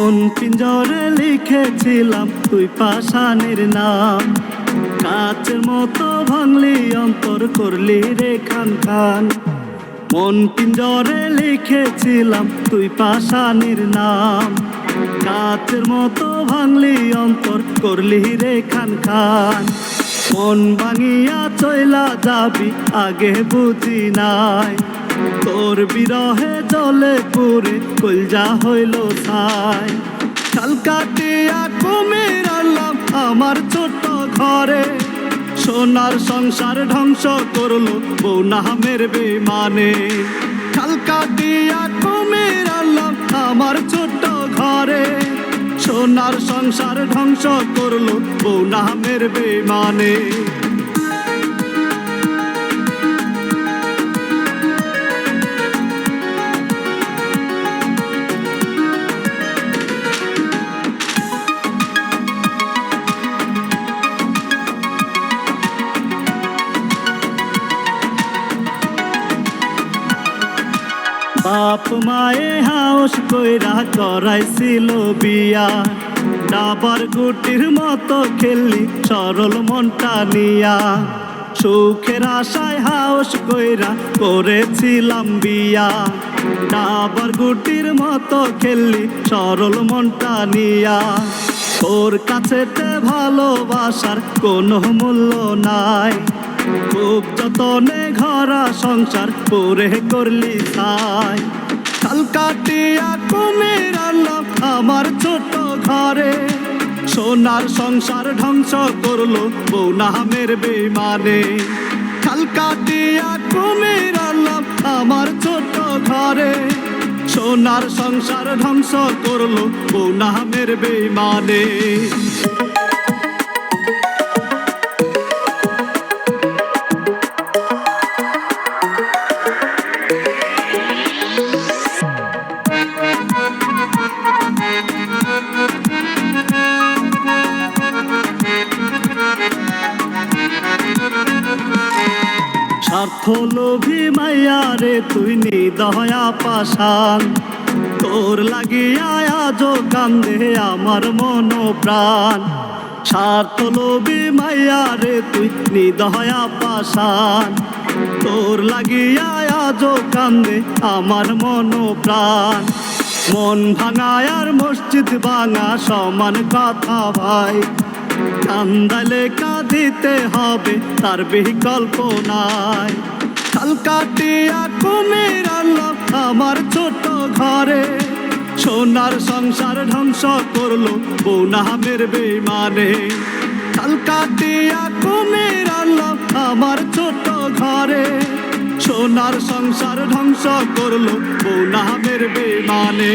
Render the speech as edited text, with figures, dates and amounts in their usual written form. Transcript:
মন পিঞ্জরে লিখেছিলাম তুই পাষাণের নাম, কাচের মতো ভাঙলি অন্তর করলি রে খান খান। মন পিঞ্জরে লিখেছিলাম তুই পাষাণের নাম, কাচের মতো ভাঙলি অন্তর করলি রে খান খান। মন ভাঙিয়া চইলা যাবি আগে বুঝি নাই, তোর বিরহে জলে পুরে কলজা হইল ছাই। কাল কাটিয়া কুমির আনলাম আমার ছোট ঘরে, সোনার সংসার ধ্বংস করলো বউ নামের বেমানে। কাল কাটিয়া কুমির আনলাম আমার ছোট ঘরে, সোনার সংসার ধ্বংস করলো বউ নামের বেমানে। বাপ মায়ে হাউস কইরা করাইছিল বিয়া, ডাবার গুটির মতো খেললি সরল মনটা নিয়া। সুখের আশায় হাউস কইরা করেছিলাম বিয়া, ডাবার গুটির মতো খেললি সরল মনটা নিয়া। ওর কাছেতে ভালোবাসার কোনো মূল্য নাই, খুব যতনে ঘরা সংসার পরে করলি ছাই। কাল কাটিয়া কুমির আনলাম আমার ছোট ঘরে, সোনার সংসার ধ্বংস করলো বউ নামের বেমানে। কাল কাটিয়া কুমির আনলাম আমার ছোট ঘরে, সোনার সংসার ধ্বংস করলো বউ নামের বেমানে। স্বার্থ লোভী মাইয়া রে তুই নিদয়া পাষাণ, তোর লাগিয়া আজো কান্দে আমার মন প্রাণ। স্বার্থ লোভী মাইয়া রে তুই নিদয়া পাষাণ, তোর লাগিয়া আজো কান্দে আমার মন প্রাণ। মন ভাঙায় আর মসজিদ ভাঙা সমান কথা ভাই, কান্দালে কাঁদিতে হবে তার বিকল্প নাই। কাল কাটিয়া কুমির আনলাম আমার ছোট ঘরে, সোনার সংসার ধ্বংস করলো বউ নামের বেমানে। কাল কাটিয়া কুমির আনলাম আমার ছোট ঘরে, সোনার সংসার ধ্বংস করলো বউ নামের বেমানে।